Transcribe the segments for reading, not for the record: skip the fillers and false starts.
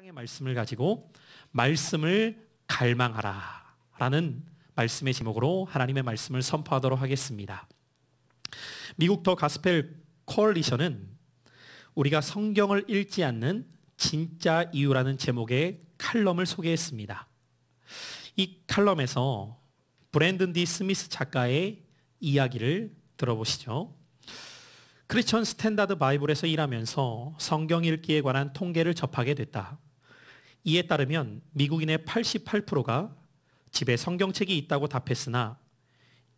사랑의 말씀을 가지고 말씀을 갈망하라 라는 말씀의 제목으로 하나님의 말씀을 선포하도록 하겠습니다. 미국 더 가스펠 코얼리션은 우리가 성경을 읽지 않는 진짜 이유라는 제목의 칼럼을 소개했습니다. 이 칼럼에서 브랜든 디 스미스 작가의 이야기를 들어보시죠. 크리스천 스탠다드 바이블에서 일하면서 성경 읽기에 관한 통계를 접하게 됐다. 이에 따르면 미국인의 88%가 집에 성경책이 있다고 답했으나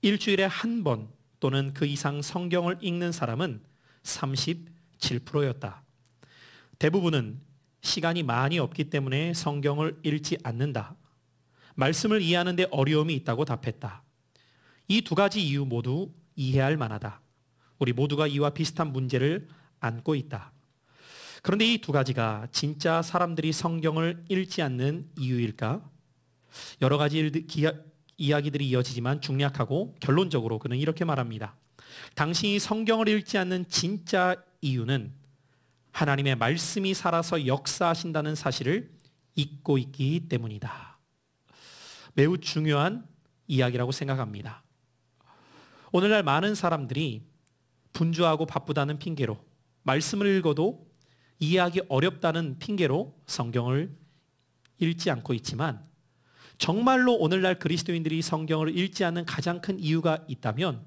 일주일에 한 번 또는 그 이상 성경을 읽는 사람은 37%였다. 대부분은 시간이 많이 없기 때문에 성경을 읽지 않는다. 말씀을 이해하는 데 어려움이 있다고 답했다. 이 두 가지 이유 모두 이해할 만하다. 우리 모두가 이와 비슷한 문제를 안고 있다. 그런데 이 두 가지가 진짜 사람들이 성경을 읽지 않는 이유일까? 여러 가지 이야기들이 이어지지만 중략하고 결론적으로 그는 이렇게 말합니다. 당신이 성경을 읽지 않는 진짜 이유는 하나님의 말씀이 살아서 역사하신다는 사실을 잊고 있기 때문이다. 매우 중요한 이야기라고 생각합니다. 오늘날 많은 사람들이 분주하고 바쁘다는 핑계로, 말씀을 읽어도 이해하기 어렵다는 핑계로 성경을 읽지 않고 있지만, 정말로 오늘날 그리스도인들이 성경을 읽지 않는 가장 큰 이유가 있다면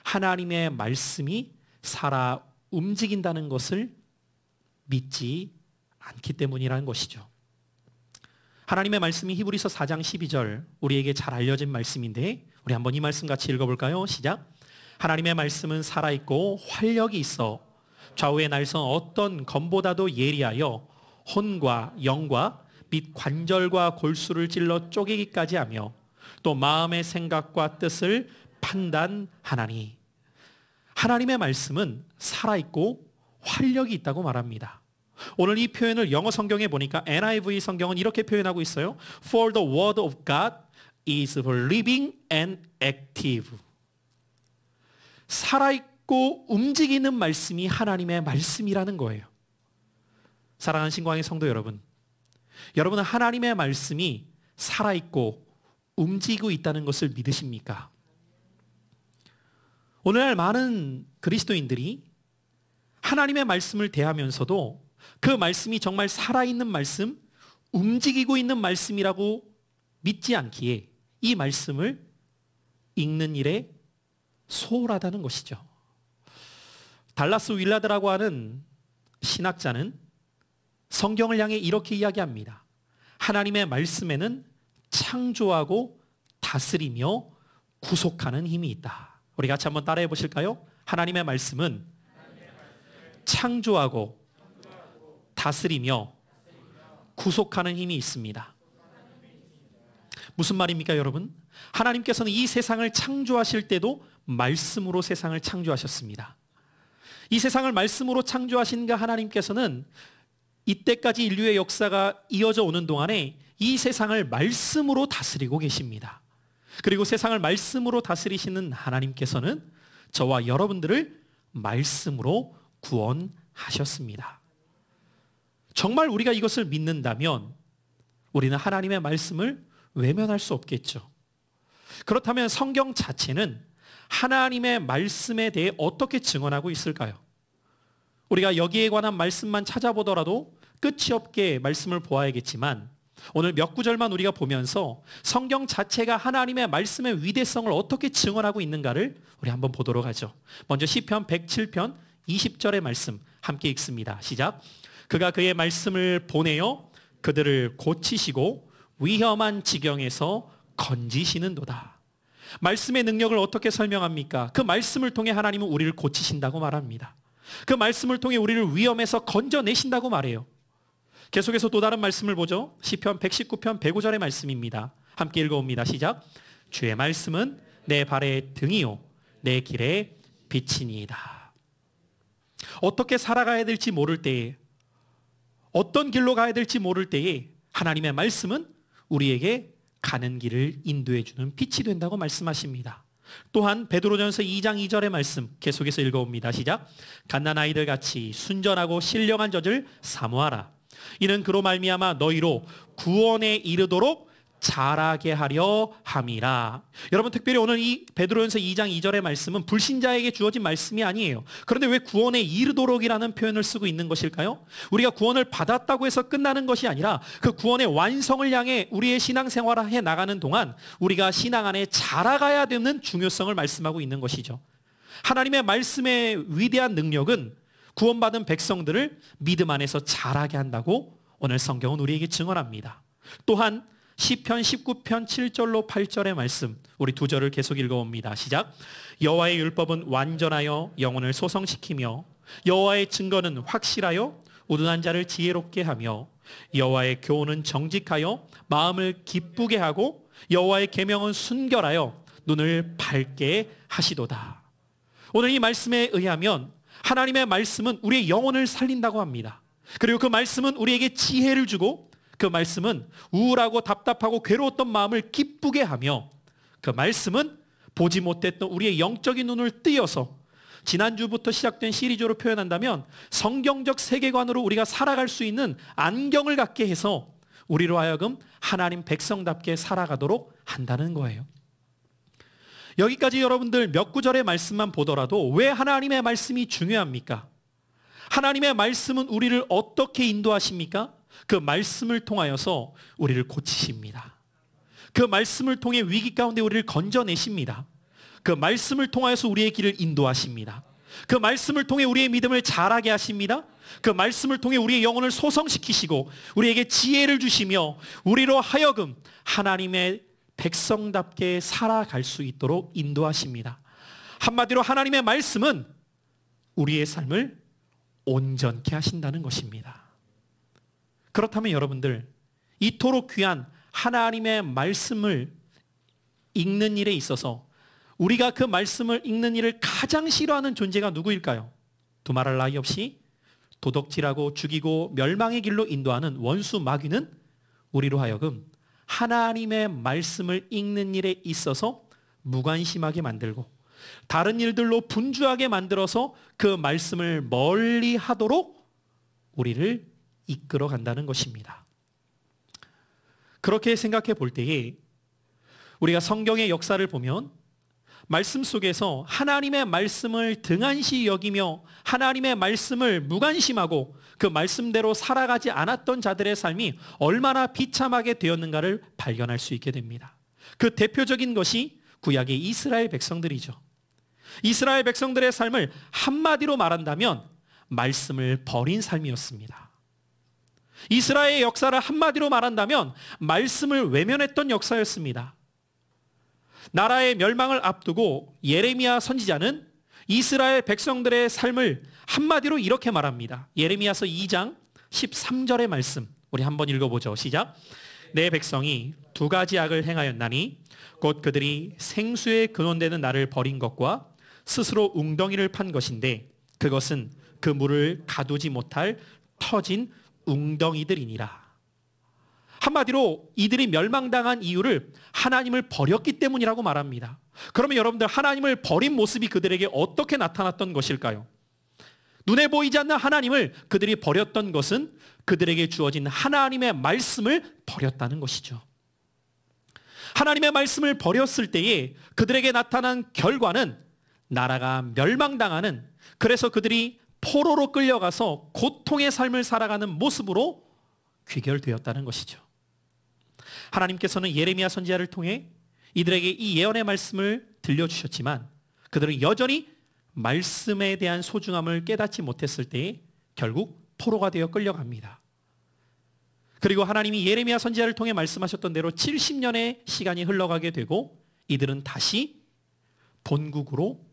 하나님의 말씀이 살아 움직인다는 것을 믿지 않기 때문이라는 것이죠. 하나님의 말씀이 히브리서 4장 12절, 우리에게 잘 알려진 말씀인데 우리 한번 이 말씀 같이 읽어볼까요? 시작. 하나님의 말씀은 살아있고 활력이 있어 좌우의 날선 어떤 검보다도 예리하여 혼과 영과 및 관절과 골수를 찔러 쪼개기까지 하며 또 마음의 생각과 뜻을 판단하나니. 하나님의 말씀은 살아있고 활력이 있다고 말합니다. 오늘 이 표현을 영어 성경에 보니까 NIV 성경은 이렇게 표현하고 있어요. For the word of God is living and active. 살아있고 움직이는 말씀이 하나님의 말씀이라는 거예요. 사랑하는 신광의 성도 여러분, 여러분은 하나님의 말씀이 살아있고 움직이고 있다는 것을 믿으십니까? 오늘날 많은 그리스도인들이 하나님의 말씀을 대하면서도 그 말씀이 정말 살아있는 말씀, 움직이고 있는 말씀이라고 믿지 않기에 이 말씀을 읽는 일에 소홀하다는 것이죠. 달라스 윌라드라고 하는 신학자는 성경을 향해 이렇게 이야기합니다. 하나님의 말씀에는 창조하고 다스리며 구속하는 힘이 있다. 우리 같이 한번 따라해 보실까요? 하나님의 말씀은 창조하고 다스리며 구속하는 힘이 있습니다. 무슨 말입니까, 여러분? 하나님께서는 이 세상을 창조하실 때도 말씀으로 세상을 창조하셨습니다. 이 세상을 말씀으로 창조하신 그 하나님께서는 이때까지 인류의 역사가 이어져 오는 동안에 이 세상을 말씀으로 다스리고 계십니다. 그리고 세상을 말씀으로 다스리시는 하나님께서는 저와 여러분들을 말씀으로 구원하셨습니다. 정말 우리가 이것을 믿는다면 우리는 하나님의 말씀을 외면할 수 없겠죠. 그렇다면 성경 자체는 하나님의 말씀에 대해 어떻게 증언하고 있을까요? 우리가 여기에 관한 말씀만 찾아보더라도 끝이 없게 말씀을 보아야겠지만 오늘 몇 구절만 우리가 보면서 성경 자체가 하나님의 말씀의 위대성을 어떻게 증언하고 있는가를 우리 한번 보도록 하죠. 먼저 시편 107편 20절의 말씀 함께 읽습니다. 시작. 그가 그의 말씀을 보내어 그들을 고치시고 위험한 지경에서 건지시는도다. 말씀의 능력을 어떻게 설명합니까? 그 말씀을 통해 하나님은 우리를 고치신다고 말합니다. 그 말씀을 통해 우리를 위험에서 건져내신다고 말해요. 계속해서 또 다른 말씀을 보죠. 시편 119편 105절의 말씀입니다. 함께 읽어봅니다. 시작. 주의 말씀은 내 발의 등이요 내 길의 빛이니이다. 어떻게 살아가야 될지 모를 때에, 어떤 길로 가야 될지 모를 때에 하나님의 말씀은 우리에게 가는 길을 인도해 주는 빛이 된다고 말씀하십니다. 또한 베드로전서 2장 2절의 말씀 계속해서 읽어봅니다. 시작. 갓난아이들 같이 순전하고 신령한 젖을 사모하라. 이는 그로 말미암아 너희로 구원에 이르도록 자라게 하려 함이라. 여러분, 특별히 오늘 이 베드로전서 2장 2절의 말씀은 불신자에게 주어진 말씀이 아니에요. 그런데 왜 구원에 이르도록이라는 표현을 쓰고 있는 것일까요? 우리가 구원을 받았다고 해서 끝나는 것이 아니라 그 구원의 완성을 향해 우리의 신앙생활을 해 나가는 동안 우리가 신앙 안에 자라가야 되는 중요성을 말씀하고 있는 것이죠. 하나님의 말씀의 위대한 능력은 구원받은 백성들을 믿음 안에서 자라게 한다고 오늘 성경은 우리에게 증언합니다. 또한 시편 19편 7절로 8절의 말씀, 우리 두 절을 계속 읽어봅니다. 시작. 여호와의 율법은 완전하여 영혼을 소성시키며 여호와의 증거는 확실하여 우둔한 자를 지혜롭게 하며 여호와의 교훈은 정직하여 마음을 기쁘게 하고 여호와의 계명은 순결하여 눈을 밝게 하시도다. 오늘 이 말씀에 의하면 하나님의 말씀은 우리의 영혼을 살린다고 합니다. 그리고 그 말씀은 우리에게 지혜를 주고 그 말씀은 우울하고 답답하고 괴로웠던 마음을 기쁘게 하며 그 말씀은 보지 못했던 우리의 영적인 눈을 띄어서 지난주부터 시작된 시리즈로 표현한다면 성경적 세계관으로 우리가 살아갈 수 있는 안경을 갖게 해서 우리로 하여금 하나님 백성답게 살아가도록 한다는 거예요. 여기까지 여러분들 몇 구절의 말씀만 보더라도 왜 하나님의 말씀이 중요합니까? 하나님의 말씀은 우리를 어떻게 인도하십니까? 그 말씀을 통하여서 우리를 고치십니다. 그 말씀을 통해 위기 가운데 우리를 건져내십니다. 그 말씀을 통하여서 우리의 길을 인도하십니다. 그 말씀을 통해 우리의 믿음을 자라게 하십니다. 그 말씀을 통해 우리의 영혼을 소성시키시고 우리에게 지혜를 주시며 우리로 하여금 하나님의 백성답게 살아갈 수 있도록 인도하십니다. 한마디로 하나님의 말씀은 우리의 삶을 온전케 하신다는 것입니다. 그렇다면 여러분들, 이토록 귀한 하나님의 말씀을 읽는 일에 있어서 우리가 그 말씀을 읽는 일을 가장 싫어하는 존재가 누구일까요? 두말할 나위 없이 도덕질하고 죽이고 멸망의 길로 인도하는 원수 마귀는 우리로 하여금 하나님의 말씀을 읽는 일에 있어서 무관심하게 만들고 다른 일들로 분주하게 만들어서 그 말씀을 멀리 하도록 우리를 이끌어 간다는 것입니다. 그렇게 생각해 볼 때에 우리가 성경의 역사를 보면 말씀 속에서 하나님의 말씀을 등한시 여기며 하나님의 말씀을 무관심하고 그 말씀대로 살아가지 않았던 자들의 삶이 얼마나 비참하게 되었는가를 발견할 수 있게 됩니다. 그 대표적인 것이 구약의 이스라엘 백성들이죠. 이스라엘 백성들의 삶을 한마디로 말한다면 말씀을 버린 삶이었습니다. 이스라엘의 역사를 한마디로 말한다면 말씀을 외면했던 역사였습니다. 나라의 멸망을 앞두고 예레미야 선지자는 이스라엘 백성들의 삶을 한마디로 이렇게 말합니다. 예레미야서 2장 13절의 말씀 우리 한번 읽어보죠. 시작. 내 백성이 두 가지 악을 행하였나니 곧 그들이 생수에 근원되는 나를 버린 것과 스스로 웅덩이를 판 것인데 그것은 그 물을 가두지 못할 터진 웅덩이들이니라. 한마디로 이들이 멸망당한 이유를 하나님을 버렸기 때문이라고 말합니다. 그러면 여러분들, 하나님을 버린 모습이 그들에게 어떻게 나타났던 것일까요? 눈에 보이지 않는 하나님을 그들이 버렸던 것은 그들에게 주어진 하나님의 말씀을 버렸다는 것이죠. 하나님의 말씀을 버렸을 때에 그들에게 나타난 결과는 나라가 멸망당하는, 그래서 그들이 포로로 끌려가서 고통의 삶을 살아가는 모습으로 귀결되었다는 것이죠. 하나님께서는 예레미야 선지자를 통해 이들에게 이 예언의 말씀을 들려주셨지만 그들은 여전히 말씀에 대한 소중함을 깨닫지 못했을 때에 결국 포로가 되어 끌려갑니다. 그리고 하나님이 예레미야 선지자를 통해 말씀하셨던 대로 70년의 시간이 흘러가게 되고 이들은 다시 본국으로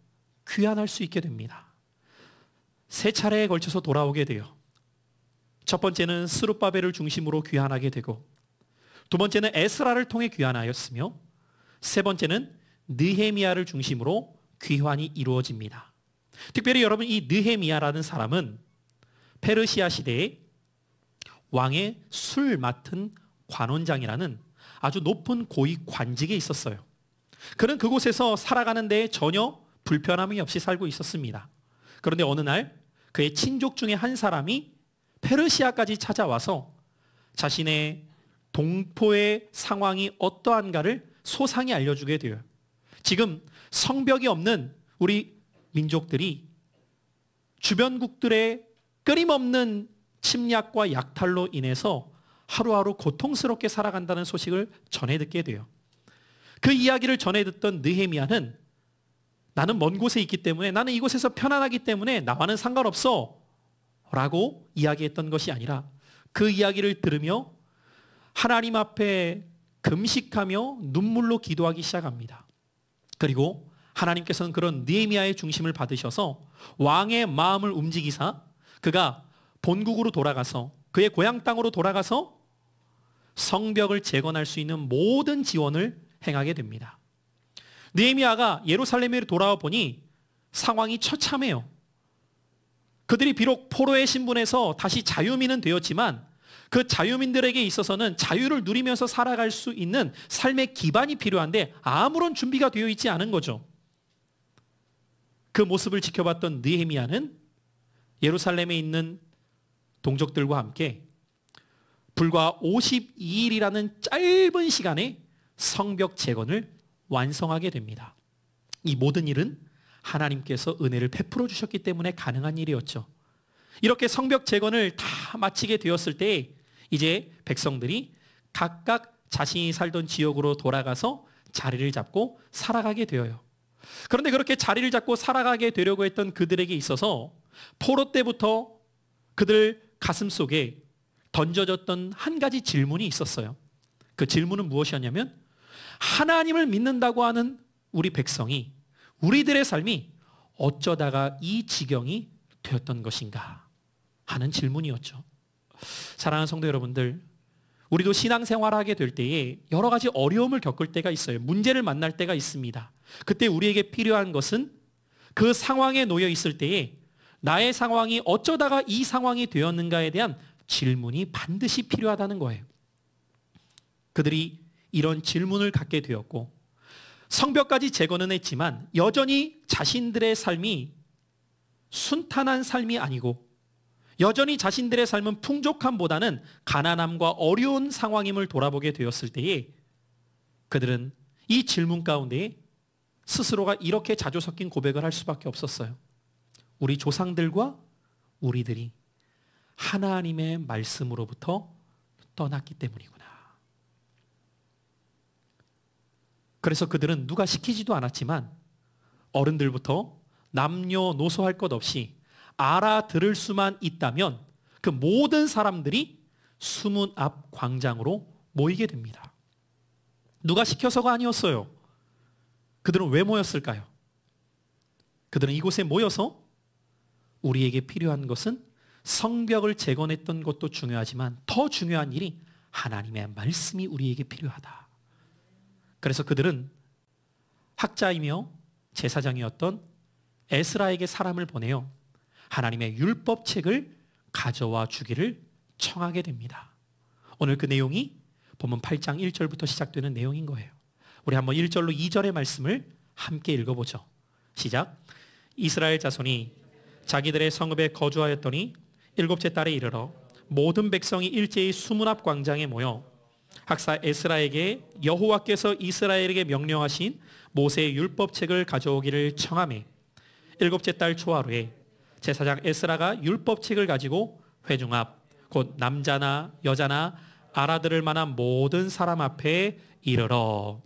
귀환할 수 있게 됩니다. 세 차례에 걸쳐서 돌아오게 돼요. 첫 번째는 스룹바벨을 중심으로 귀환하게 되고, 두 번째는 에스라를 통해 귀환하였으며, 세 번째는 느헤미야를 중심으로 귀환이 이루어집니다. 특별히 여러분, 이 느헤미야라는 사람은 페르시아 시대에 왕의 술 맡은 관원장이라는 아주 높은 고위 관직에 있었어요. 그는 그곳에서 살아가는 데 전혀 불편함이 없이 살고 있었습니다. 그런데 어느 날 그의 친족 중에 한 사람이 페르시아까지 찾아와서 자신의 동포의 상황이 어떠한가를 소상히 알려주게 돼요. 지금 성벽이 없는 우리 민족들이 주변국들의 끊임없는 침략과 약탈로 인해서 하루하루 고통스럽게 살아간다는 소식을 전해 듣게 돼요. 그 이야기를 전해 듣던 느헤미야는 나는 먼 곳에 있기 때문에, 나는 이곳에서 편안하기 때문에 나와는 상관없어 라고 이야기했던 것이 아니라 그 이야기를 들으며 하나님 앞에 금식하며 눈물로 기도하기 시작합니다. 그리고 하나님께서는 그런 느헤미야의 중심을 받으셔서 왕의 마음을 움직이사 그가 본국으로 돌아가서 그의 고향 땅으로 돌아가서 성벽을 재건할 수 있는 모든 지원을 행하게 됩니다. 느헤미야가 예루살렘에 돌아와 보니 상황이 처참해요. 그들이 비록 포로의 신분에서 다시 자유민은 되었지만 그 자유민들에게 있어서는 자유를 누리면서 살아갈 수 있는 삶의 기반이 필요한데 아무런 준비가 되어 있지 않은 거죠. 그 모습을 지켜봤던 느헤미야는 예루살렘에 있는 동족들과 함께 불과 52일이라는 짧은 시간에 성벽 재건을 완성하게 됩니다. 이 모든 일은 하나님께서 은혜를 베풀어 주셨기 때문에 가능한 일이었죠. 이렇게 성벽 재건을 다 마치게 되었을 때 이제 백성들이 각각 자신이 살던 지역으로 돌아가서 자리를 잡고 살아가게 되어요. 그런데 그렇게 자리를 잡고 살아가게 되려고 했던 그들에게 있어서 포로 때부터 그들 가슴 속에 던져졌던 한 가지 질문이 있었어요. 그 질문은 무엇이었냐면 하나님을 믿는다고 하는 우리 백성이, 우리들의 삶이 어쩌다가 이 지경이 되었던 것인가 하는 질문이었죠. 사랑하는 성도 여러분들, 우리도 신앙생활하게 될 때에 여러 가지 어려움을 겪을 때가 있어요. 문제를 만날 때가 있습니다. 그때 우리에게 필요한 것은 그 상황에 놓여 있을 때에 나의 상황이 어쩌다가 이 상황이 되었는가에 대한 질문이 반드시 필요하다는 거예요. 그들이 이런 질문을 갖게 되었고 성벽까지 재건은 했지만 여전히 자신들의 삶이 순탄한 삶이 아니고 여전히 자신들의 삶은 풍족함보다는 가난함과 어려운 상황임을 돌아보게 되었을 때에 그들은 이 질문 가운데에 스스로가 이렇게 자주 섞인 고백을 할 수밖에 없었어요. 우리 조상들과 우리들이 하나님의 말씀으로부터 떠났기 때문이구나. 그래서 그들은 누가 시키지도 않았지만 어른들부터 남녀노소할 것 없이 알아들을 수만 있다면 그 모든 사람들이 수문 앞 광장으로 모이게 됩니다. 누가 시켜서가 아니었어요. 그들은 왜 모였을까요? 그들은 이곳에 모여서 우리에게 필요한 것은 성벽을 재건했던 것도 중요하지만 더 중요한 일이 하나님의 말씀이 우리에게 필요하다. 그래서 그들은 학자이며 제사장이었던 에스라에게 사람을 보내어 하나님의 율법책을 가져와 주기를 청하게 됩니다. 오늘 그 내용이 본문 8장 1절부터 시작되는 내용인 거예요. 우리 한번 1절로 2절의 말씀을 함께 읽어보죠. 시작. 이스라엘 자손이 자기들의 성읍에 거주하였더니 일곱째 달에 이르러 모든 백성이 일제히 수문 앞 광장에 모여 학사 에스라에게 여호와께서 이스라엘에게 명령하신 모세의 율법책을 가져오기를 청하매 일곱째 달 초하루에 제사장 에스라가 율법책을 가지고 회중 앞 곧 남자나 여자나 알아들을 만한 모든 사람 앞에 이르러.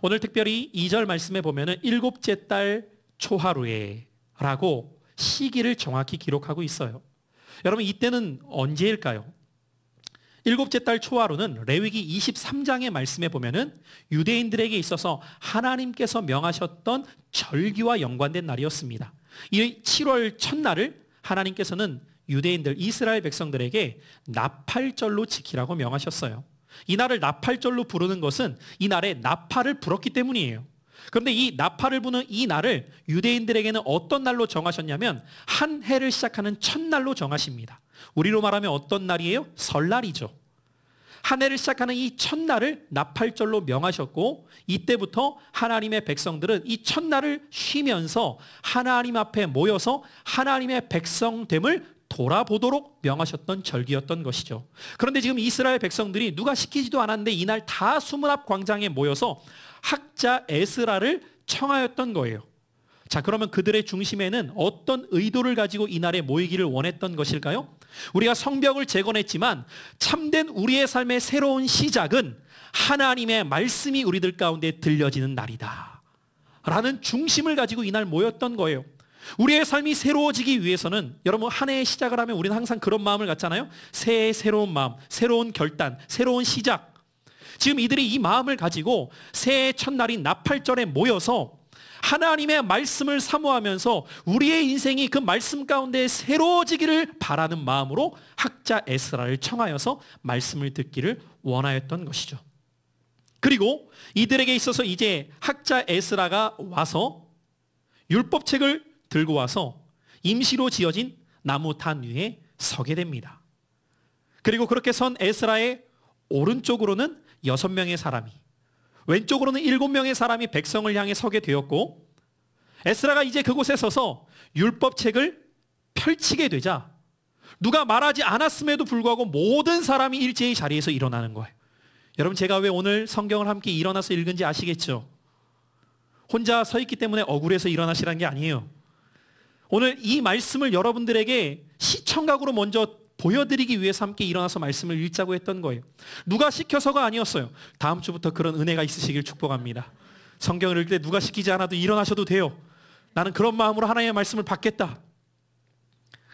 오늘 특별히 2절 말씀에 보면은 일곱째 달 초하루에 라고 시기를 정확히 기록하고 있어요. 여러분 이때는 언제일까요? 일곱째 달 초하루는 레위기 23장의 말씀에 보면은 유대인들에게 있어서 하나님께서 명하셨던 절기와 연관된 날이었습니다. 이 7월 첫날을 하나님께서는 유대인들, 이스라엘 백성들에게 나팔절로 지키라고 명하셨어요. 이 날을 나팔절로 부르는 것은 이 날에 나팔을 불었기 때문이에요. 그런데 이 나팔을 부는 이 날을 유대인들에게는 어떤 날로 정하셨냐면 한 해를 시작하는 첫날로 정하십니다. 우리로 말하면 어떤 날이에요? 설날이죠. 한 해를 시작하는 이 첫날을 나팔절로 명하셨고 이때부터 하나님의 백성들은 이 첫날을 쉬면서 하나님 앞에 모여서 하나님의 백성됨을 돌아보도록 명하셨던 절기였던 것이죠. 그런데 지금 이스라엘 백성들이 누가 시키지도 않았는데 이날 다 수문 앞 광장에 모여서 학자 에스라를 청하였던 거예요. 자, 그러면 그들의 중심에는 어떤 의도를 가지고 이날에 모이기를 원했던 것일까요? 우리가 성벽을 재건했지만 참된 우리의 삶의 새로운 시작은 하나님의 말씀이 우리들 가운데 들려지는 날이다 라는 중심을 가지고 이날 모였던 거예요. 우리의 삶이 새로워지기 위해서는, 여러분, 한 해의 시작을 하면 우리는 항상 그런 마음을 갖잖아요. 새해의 새로운 마음, 새로운 결단, 새로운 시작. 지금 이들이 이 마음을 가지고 새해 첫날인 나팔절에 모여서 하나님의 말씀을 사모하면서 우리의 인생이 그 말씀 가운데 새로워지기를 바라는 마음으로 학자 에스라를 청하여서 말씀을 듣기를 원하였던 것이죠. 그리고 이들에게 있어서 이제 학자 에스라가 와서 율법책을 들고 와서 임시로 지어진 나무 탄 위에 서게 됩니다. 그리고 그렇게 선 에스라의 오른쪽으로는 6명의 사람이, 왼쪽으로는 7명의 사람이 백성을 향해 서게 되었고, 에스라가 이제 그곳에 서서 율법책을 펼치게 되자 누가 말하지 않았음에도 불구하고 모든 사람이 일제히 자리에서 일어나는 거예요. 여러분, 제가 왜 오늘 성경을 함께 일어나서 읽은지 아시겠죠? 혼자 서 있기 때문에 억울해서 일어나시라는 게 아니에요. 오늘 이 말씀을 여러분들에게 시청각으로 먼저 보여드리기 위해서 함께 일어나서 말씀을 읽자고 했던 거예요. 누가 시켜서가 아니었어요. 다음 주부터 그런 은혜가 있으시길 축복합니다. 성경을 읽을 때 누가 시키지 않아도 일어나셔도 돼요. 나는 그런 마음으로 하나님의 말씀을 받겠다.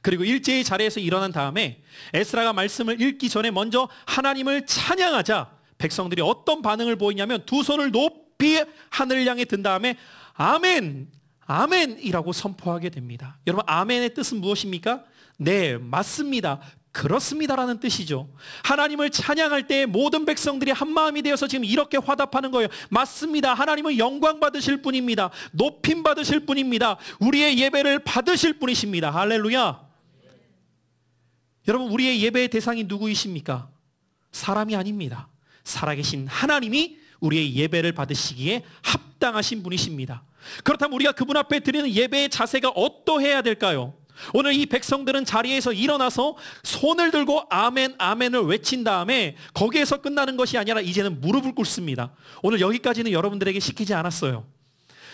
그리고 일제히 자리에서 일어난 다음에 에스라가 말씀을 읽기 전에 먼저 하나님을 찬양하자 백성들이 어떤 반응을 보이냐면 두 손을 높이 하늘을 향해 든 다음에 아멘, 아멘이라고 선포하게 됩니다. 여러분, 아멘의 뜻은 무엇입니까? 네, 맞습니다, 그렇습니다라는 뜻이죠. 하나님을 찬양할 때 모든 백성들이 한마음이 되어서 지금 이렇게 화답하는 거예요. 맞습니다. 하나님은 영광 받으실 분입니다. 높임 받으실 분입니다. 우리의 예배를 받으실 분이십니다. 할렐루야. 여러분, 우리의 예배의 대상이 누구이십니까? 사람이 아닙니다. 살아계신 하나님이 우리의 예배를 받으시기에 합당하신 분이십니다. 그렇다면 우리가 그분 앞에 드리는 예배의 자세가 어떠해야 될까요? 오늘 이 백성들은 자리에서 일어나서 손을 들고 아멘, 아멘을 외친 다음에 거기에서 끝나는 것이 아니라 이제는 무릎을 꿇습니다. 오늘 여기까지는 여러분들에게 시키지 않았어요.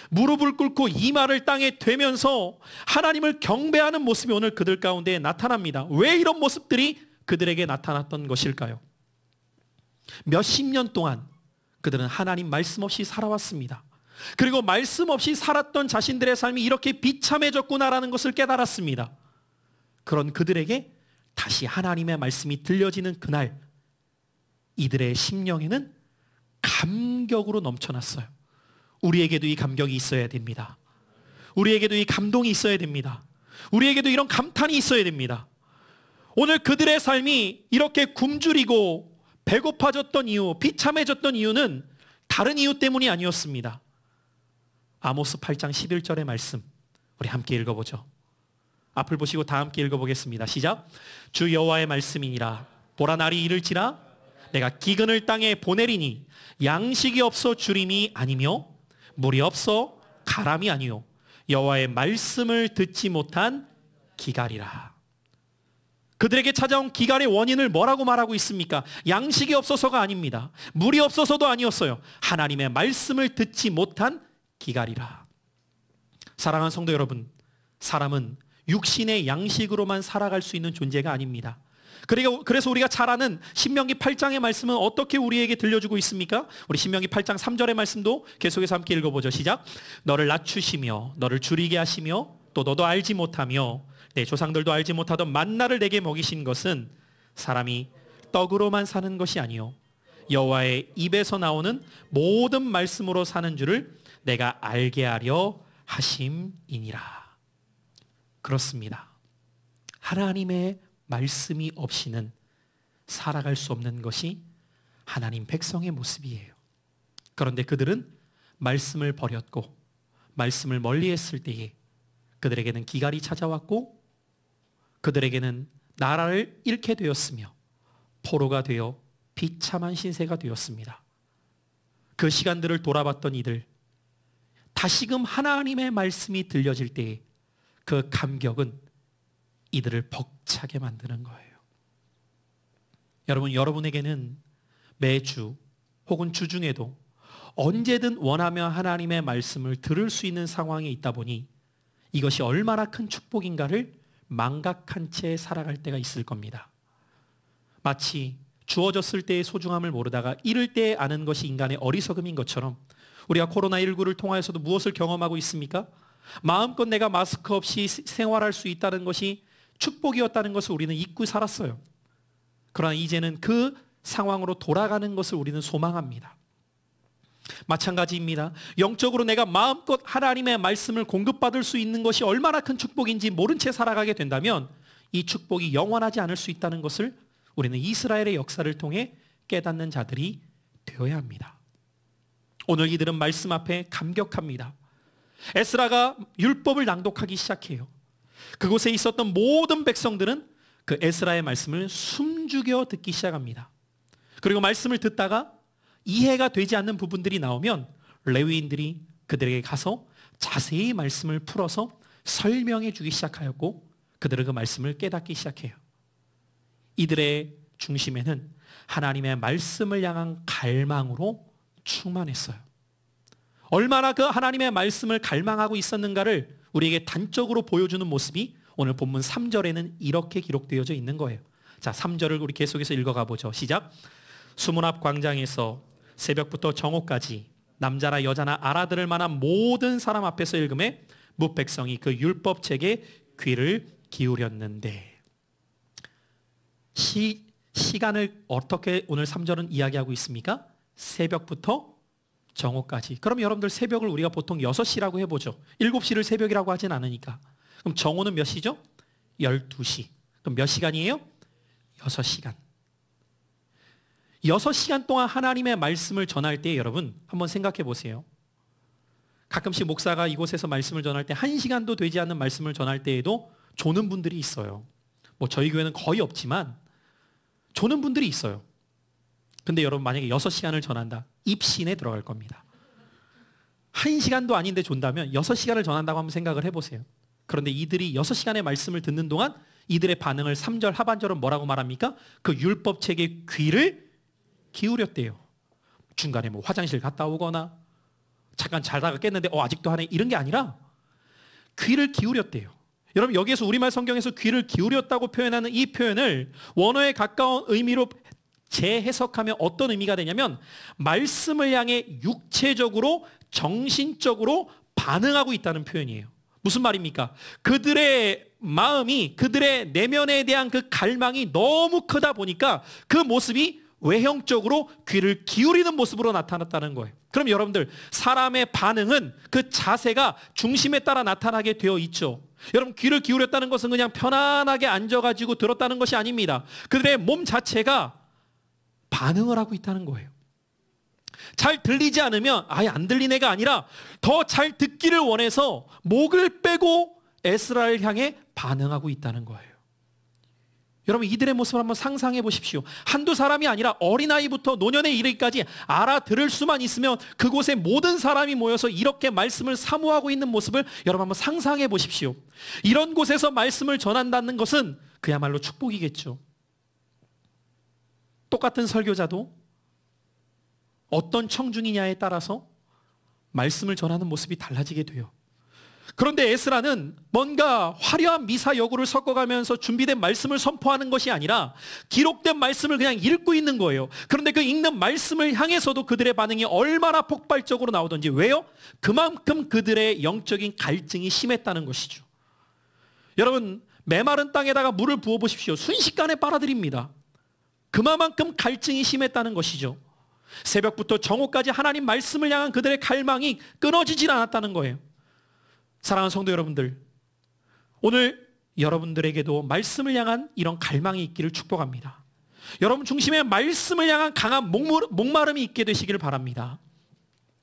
무릎을 꿇고 이마를 땅에 대면서 하나님을 경배하는 모습이 오늘 그들 가운데 나타납니다. 왜 이런 모습들이 그들에게 나타났던 것일까요? 몇십 년 동안 그들은 하나님 말씀 없이 살아왔습니다. 그리고 말씀 없이 살았던 자신들의 삶이 이렇게 비참해졌구나라는 것을 깨달았습니다. 그런 그들에게 다시 하나님의 말씀이 들려지는 그날, 이들의 심령에는 감격으로 넘쳐났어요. 우리에게도 이 감격이 있어야 됩니다. 우리에게도 이 감동이 있어야 됩니다. 우리에게도 이런 감탄이 있어야 됩니다. 오늘 그들의 삶이 이렇게 굶주리고 배고파졌던 이유, 비참해졌던 이유는 다른 이유 때문이 아니었습니다. 아모스 8장 11절의 말씀, 우리 함께 읽어보죠. 앞을 보시고 다 함께 읽어보겠습니다. 시작. 주 여호와의 말씀이니라. 보라, 날이 이를지라 내가 기근을 땅에 보내리니 양식이 없어 주림이 아니며 물이 없어 가람이 아니요 여호와의 말씀을 듣지 못한 기갈이라. 그들에게 찾아온 기갈의 원인을 뭐라고 말하고 있습니까? 양식이 없어서가 아닙니다. 물이 없어서도 아니었어요. 하나님의 말씀을 듣지 못한 기갈이라. 사랑하는 성도 여러분, 사람은 육신의 양식으로만 살아갈 수 있는 존재가 아닙니다. 그래서 우리가 잘 아는 신명기 8장의 말씀은 어떻게 우리에게 들려주고 있습니까? 우리 신명기 8장 3절의 말씀도 계속해서 함께 읽어보죠. 시작. 너를 낮추시며 너를 줄이게 하시며 또 너도 알지 못하며 내 조상들도 알지 못하던 만나를 내게 먹이신 것은 사람이 떡으로만 사는 것이 아니요 여호와의 입에서 나오는 모든 말씀으로 사는 줄을 내가 알게 하려 하심이니라. 그렇습니다. 하나님의 말씀이 없이는 살아갈 수 없는 것이 하나님 백성의 모습이에요. 그런데 그들은 말씀을 버렸고 말씀을 멀리했을 때에 그들에게는 기갈이 찾아왔고 그들에게는 나라를 잃게 되었으며 포로가 되어 비참한 신세가 되었습니다. 그 시간들을 돌아봤던 이들, 다시금 하나님의 말씀이 들려질 때에 그 감격은 이들을 벅차게 만드는 거예요. 여러분, 여러분에게는 매주 혹은 주중에도 언제든 원하면 하나님의 말씀을 들을 수 있는 상황에 있다 보니 이것이 얼마나 큰 축복인가를 망각한 채 살아갈 때가 있을 겁니다. 마치 주어졌을 때의 소중함을 모르다가 잃을 때 아는 것이 인간의 어리석음인 것처럼 우리가 코로나19를 통하여서도 무엇을 경험하고 있습니까? 마음껏 내가 마스크 없이 생활할 수 있다는 것이 축복이었다는 것을 우리는 잊고 살았어요. 그러나 이제는 그 상황으로 돌아가는 것을 우리는 소망합니다. 마찬가지입니다. 영적으로 내가 마음껏 하나님의 말씀을 공급받을 수 있는 것이 얼마나 큰 축복인지 모른 채 살아가게 된다면 이 축복이 영원하지 않을 수 있다는 것을 우리는 이스라엘의 역사를 통해 깨닫는 자들이 되어야 합니다. 오늘 이들은 말씀 앞에 감격합니다. 에스라가 율법을 낭독하기 시작해요. 그곳에 있었던 모든 백성들은 그 에스라의 말씀을 숨죽여 듣기 시작합니다. 그리고 말씀을 듣다가 이해가 되지 않는 부분들이 나오면 레위인들이 그들에게 가서 자세히 말씀을 풀어서 설명해 주기 시작하였고 그들은 그 말씀을 깨닫기 시작해요. 이들의 중심에는 하나님의 말씀을 향한 갈망으로 충만했어요. 얼마나 그 하나님의 말씀을 갈망하고 있었는가를 우리에게 단적으로 보여주는 모습이 오늘 본문 3절에는 이렇게 기록되어져 있는 거예요. 자, 3절을 우리 계속해서 읽어가 보죠. 시작. 수문 앞 광장에서 새벽부터 정오까지 남자나 여자나 알아들을 만한 모든 사람 앞에서 읽음에 뭇백성이 그 율법책에 귀를 기울였는데, 시간을 어떻게 오늘 3절은 이야기하고 있습니까? 새벽부터 정오까지. 그럼 여러분들 새벽을 우리가 보통 6시라고 해보죠. 7시를 새벽이라고 하진 않으니까. 그럼 정오는 몇 시죠? 12시. 그럼 몇 시간이에요? 6시간. 6시간 동안 하나님의 말씀을 전할 때 여러분 한번 생각해 보세요. 가끔씩 목사가 이곳에서 말씀을 전할 때 1시간도 되지 않는 말씀을 전할 때에도 조는 분들이 있어요. 뭐 저희 교회는 거의 없지만 조는 분들이 있어요. 근데 여러분 만약에 6시간을 전한다. 입신에 들어갈 겁니다. 1시간도 아닌데 존다면 6시간을 전한다고 한번 생각을 해보세요. 그런데 이들이 6시간의 말씀을 듣는 동안 이들의 반응을 3절 하반절은 뭐라고 말합니까? 그 율법책의 귀를 기울였대요. 중간에 뭐 화장실 갔다 오거나 잠깐 자다가 깼는데 아직도 하네 이런 게 아니라 귀를 기울였대요. 여러분 여기에서 우리말 성경에서 귀를 기울였다고 표현하는 이 표현을 원어에 가까운 의미로 재해석하면 어떤 의미가 되냐면 말씀을 향해 육체적으로 정신적으로 반응하고 있다는 표현이에요. 무슨 말입니까? 그들의 마음이 그들의 내면에 대한 그 갈망이 너무 크다 보니까 그 모습이 외형적으로 귀를 기울이는 모습으로 나타났다는 거예요. 그럼 여러분들 사람의 반응은 그 자세가 중심에 따라 나타나게 되어 있죠. 여러분 귀를 기울였다는 것은 그냥 편안하게 앉아가지고 들었다는 것이 아닙니다. 그들의 몸 자체가 반응을 하고 있다는 거예요. 잘 들리지 않으면 아예 안 들린 애가 아니라 더 잘 듣기를 원해서 목을 빼고 에스라를 향해 반응하고 있다는 거예요. 여러분 이들의 모습을 한번 상상해 보십시오. 한두 사람이 아니라 어린아이부터 노년에 이르기까지 알아들을 수만 있으면 그곳에 모든 사람이 모여서 이렇게 말씀을 사모하고 있는 모습을 여러분 한번 상상해 보십시오. 이런 곳에서 말씀을 전한다는 것은 그야말로 축복이겠죠. 똑같은 설교자도 어떤 청중이냐에 따라서 말씀을 전하는 모습이 달라지게 돼요. 그런데 에스라는 뭔가 화려한 미사 여구를 섞어가면서 준비된 말씀을 선포하는 것이 아니라 기록된 말씀을 그냥 읽고 있는 거예요. 그런데 그 읽는 말씀을 향해서도 그들의 반응이 얼마나 폭발적으로 나오던지. 왜요? 그만큼 그들의 영적인 갈증이 심했다는 것이죠. 여러분 메마른 땅에다가 물을 부어보십시오. 순식간에 빨아들입니다. 그만큼 갈증이 심했다는 것이죠. 새벽부터 정오까지 하나님 말씀을 향한 그들의 갈망이 끊어지질 않았다는 거예요. 사랑하는 성도 여러분들, 오늘 여러분들에게도 말씀을 향한 이런 갈망이 있기를 축복합니다. 여러분 중심에 말씀을 향한 강한 목마름이 있게 되시기를 바랍니다.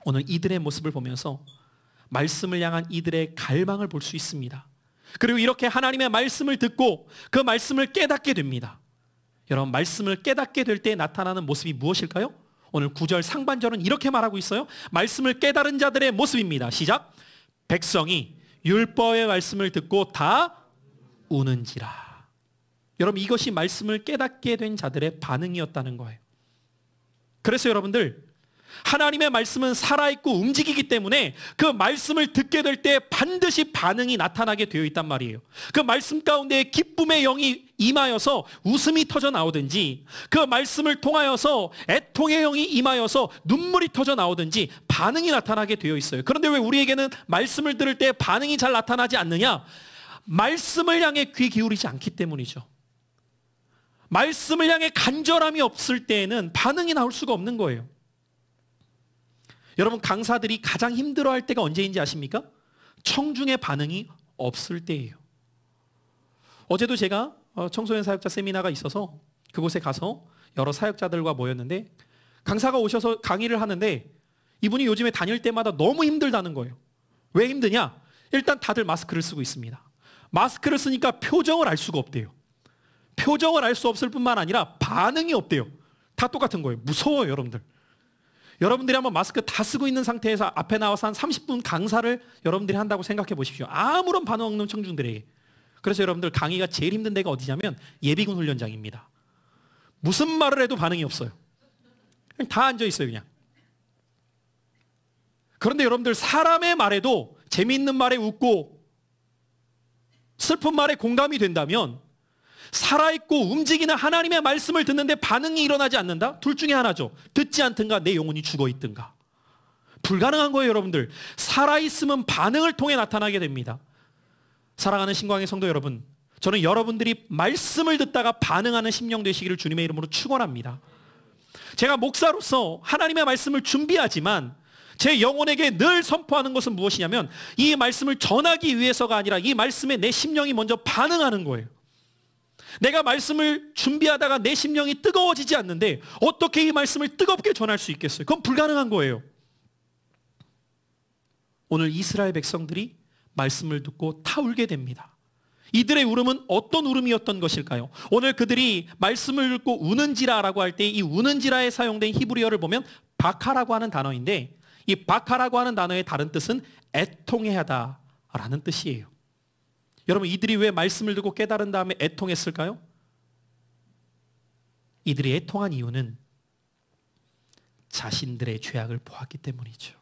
오늘 이들의 모습을 보면서 말씀을 향한 이들의 갈망을 볼 수 있습니다. 그리고 이렇게 하나님의 말씀을 듣고 그 말씀을 깨닫게 됩니다. 여러분 말씀을 깨닫게 될 때 나타나는 모습이 무엇일까요? 오늘 9절 상반절은 이렇게 말하고 있어요. 말씀을 깨달은 자들의 모습입니다. 시작. 백성이 율법의 말씀을 듣고 다 우는지라. 여러분, 이것이 말씀을 깨닫게 된 자들의 반응이었다는 거예요. 그래서 여러분들, 하나님의 말씀은 살아있고 움직이기 때문에 그 말씀을 듣게 될 때 반드시 반응이 나타나게 되어 있단 말이에요. 그 말씀 가운데 기쁨의 영이 임하여서 웃음이 터져 나오든지, 그 말씀을 통하여서 애통의 영이 임하여서 눈물이 터져 나오든지 반응이 나타나게 되어 있어요. 그런데 왜 우리에게는 말씀을 들을 때 반응이 잘 나타나지 않느냐? 말씀을 향해 귀 기울이지 않기 때문이죠. 말씀을 향해 간절함이 없을 때에는 반응이 나올 수가 없는 거예요. 여러분, 강사들이 가장 힘들어할 때가 언제인지 아십니까? 청중의 반응이 없을 때예요. 어제도 제가 청소년 사역자 세미나가 있어서 그곳에 가서 여러 사역자들과 모였는데, 강사가 오셔서 강의를 하는데 이분이 요즘에 다닐 때마다 너무 힘들다는 거예요. 왜 힘드냐? 일단 다들 마스크를 쓰고 있습니다. 마스크를 쓰니까 표정을 알 수가 없대요. 표정을 알 수 없을 뿐만 아니라 반응이 없대요. 다 똑같은 거예요. 무서워요, 여러분들. 여러분들이 한번 마스크 다 쓰고 있는 상태에서 앞에 나와서 한 30분 강사를 여러분들이 한다고 생각해 보십시오. 아무런 반응 없는 청중들에게. 그래서 여러분들, 강의가 제일 힘든 데가 어디냐면 예비군 훈련장입니다. 무슨 말을 해도 반응이 없어요. 그냥 다 앉아 있어요, 그냥. 그런데 여러분들, 사람의 말에도 재미있는 말에 웃고 슬픈 말에 공감이 된다면, 살아있고 움직이는 하나님의 말씀을 듣는데 반응이 일어나지 않는다? 둘 중에 하나죠. 듣지 않든가 내 영혼이 죽어있든가. 불가능한 거예요, 여러분들. 살아있으면 반응을 통해 나타나게 됩니다. 사랑하는 신광의 성도 여러분, 저는 여러분들이 말씀을 듣다가 반응하는 심령 되시기를 주님의 이름으로 축원합니다. 제가 목사로서 하나님의 말씀을 준비하지만 제 영혼에게 늘 선포하는 것은 무엇이냐면, 이 말씀을 전하기 위해서가 아니라 이 말씀에 내 심령이 먼저 반응하는 거예요. 내가 말씀을 준비하다가 내 심령이 뜨거워지지 않는데 어떻게 이 말씀을 뜨겁게 전할 수 있겠어요? 그건 불가능한 거예요. 오늘 이스라엘 백성들이 말씀을 듣고 타울게 됩니다. 이들의 울음은 어떤 울음이었던 것일까요? 오늘 그들이 말씀을 듣고 우는지라라고 할 때 이 우는지라에 사용된 히브리어를 보면 바카라고 하는 단어인데, 이 바카라고 하는 단어의 다른 뜻은 애통해하다라는 뜻이에요. 여러분, 이들이 왜 말씀을 듣고 깨달은 다음에 애통했을까요? 이들이 애통한 이유는 자신들의 죄악을 보았기 때문이죠.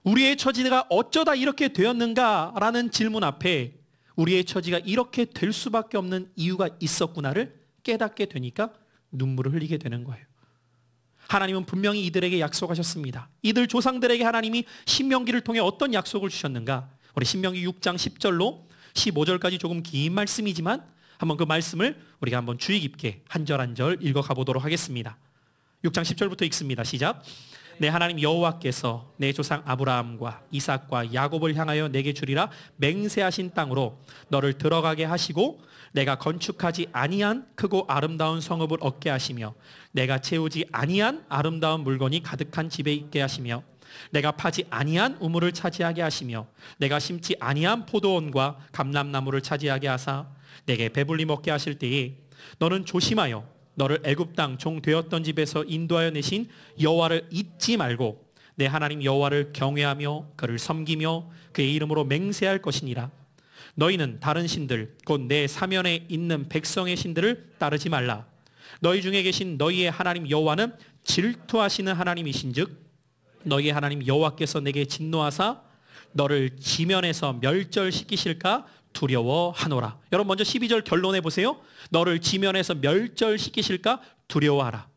우리의 처지가 어쩌다 이렇게 되었는가라는 질문 앞에 우리의 처지가 이렇게 될 수밖에 없는 이유가 있었구나를 깨닫게 되니까 눈물을 흘리게 되는 거예요. 하나님은 분명히 이들에게 약속하셨습니다. 이들 조상들에게 하나님이 신명기를 통해 어떤 약속을 주셨는가? 우리 신명기 6장 10절로 15절까지 조금 긴 말씀이지만 한번 그 말씀을 우리가 한번 주의 깊게 한 절 한 절 읽어가 보도록 하겠습니다. 6장 10절부터 읽습니다. 시작. 내 하나님 여호와께서 내 조상 아브라함과 이삭과 야곱을 향하여 내게 주리라 맹세하신 땅으로 너를 들어가게 하시고, 내가 건축하지 아니한 크고 아름다운 성읍을 얻게 하시며, 내가 채우지 아니한 아름다운 물건이 가득한 집에 있게 하시며, 내가 파지 아니한 우물을 차지하게 하시며, 내가 심지 아니한 포도원과 감람나무를 차지하게 하사 내게 배불리 먹게 하실 때에 너는 조심하여 너를 애굽 땅 종 되었던 집에서 인도하여 내신 여호와를 잊지 말고 내 하나님 여호와를 경외하며 그를 섬기며 그의 이름으로 맹세할 것이니라. 너희는 다른 신들 곧 내 사면에 있는 백성의 신들을 따르지 말라. 너희 중에 계신 너희의 하나님 여호와는 질투하시는 하나님이신즉 너희의 하나님 여호와께서 내게 진노하사 너를 지면에서 멸절시키실까 두려워하노라. 여러분, 먼저 12절 결론해 보세요. 너를 지면에서 멸절시키실까 두려워하라.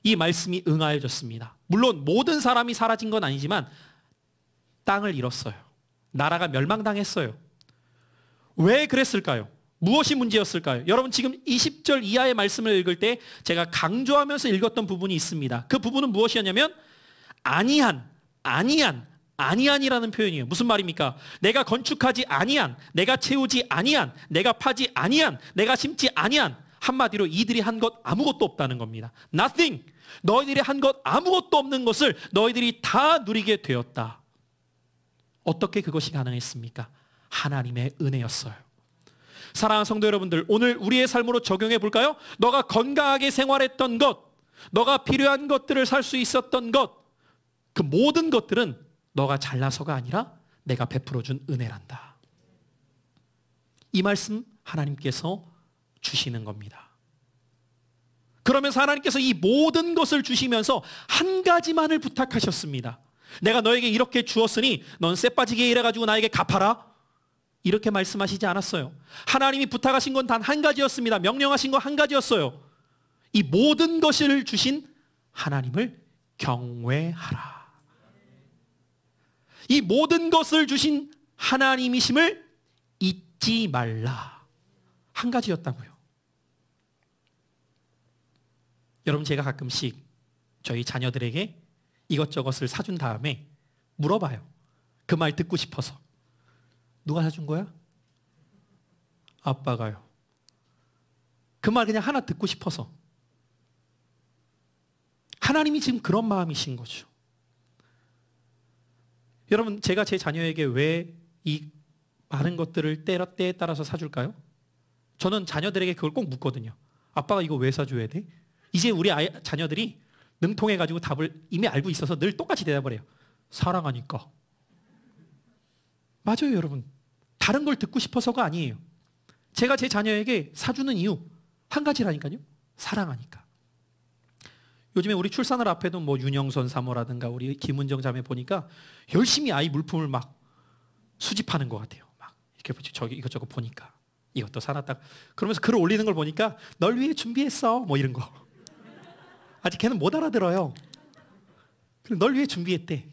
이 말씀이 응하여졌습니다. 물론 모든 사람이 사라진 건 아니지만 땅을 잃었어요. 나라가 멸망당했어요. 왜 그랬을까요? 무엇이 문제였을까요? 여러분, 지금 20절 이하의 말씀을 읽을 때 제가 강조하면서 읽었던 부분이 있습니다. 그 부분은 무엇이었냐면 아니한이라는 표현이에요. 무슨 말입니까? 내가 건축하지 아니한, 내가 채우지 아니한, 내가 파지 아니한, 내가 심지 아니한. 한마디로 이들이 한 것 아무것도 없다는 겁니다. Nothing. 너희들이 한 것 아무것도 없는 것을 너희들이 다 누리게 되었다. 어떻게 그것이 가능했습니까? 하나님의 은혜였어요. 사랑하는 성도 여러분들, 오늘 우리의 삶으로 적용해 볼까요? 너가 건강하게 생활했던 것, 너가 필요한 것들을 살 수 있었던 것, 그 모든 것들은 너가 잘나서가 아니라 내가 베풀어준 은혜란다. 이 말씀 하나님께서 주시는 겁니다. 그러면서 하나님께서 이 모든 것을 주시면서 한 가지만을 부탁하셨습니다. 내가 너에게 이렇게 주었으니 넌 쇠 빠지게 일해가지고 나에게 갚아라. 이렇게 말씀하시지 않았어요. 하나님이 부탁하신 건 단 한 가지였습니다. 명령하신 건 한 가지였어요. 이 모든 것을 주신 하나님을 경외하라. 이 모든 것을 주신 하나님이심을 잊지 말라. 한 가지였다고요. 여러분, 제가 가끔씩 저희 자녀들에게 이것저것을 사준 다음에 물어봐요. 그 말 듣고 싶어서. 누가 사준 거야? 아빠가요. 그 말 그냥 하나 듣고 싶어서. 하나님이 지금 그런 마음이신 거죠. 여러분, 제가 제 자녀에게 왜 이 많은 것들을 때에 따라서 사줄까요? 저는 자녀들에게 그걸 꼭 묻거든요. 아빠가 이거 왜 사줘야 돼? 이제 우리 자녀들이 능통해가지고 답을 이미 알고 있어서 늘 똑같이 대답을 해요. 사랑하니까. 맞아요, 여러분. 다른 걸 듣고 싶어서가 아니에요. 제가 제 자녀에게 사주는 이유 한 가지라니까요. 사랑하니까. 요즘에 우리 출산을 앞에도 뭐 윤영선 사모라든가 우리 김은정 자매 보니까 열심히 아이 물품을 막 수집하는 것 같아요. 막 이렇게 저기 이것저것 보니까 이것도 사놨다. 그러면서 글을 올리는 걸 보니까 널 위해 준비했어 뭐 이런 거. 아직 걔는 못 알아들어요. 널 위해 준비했대.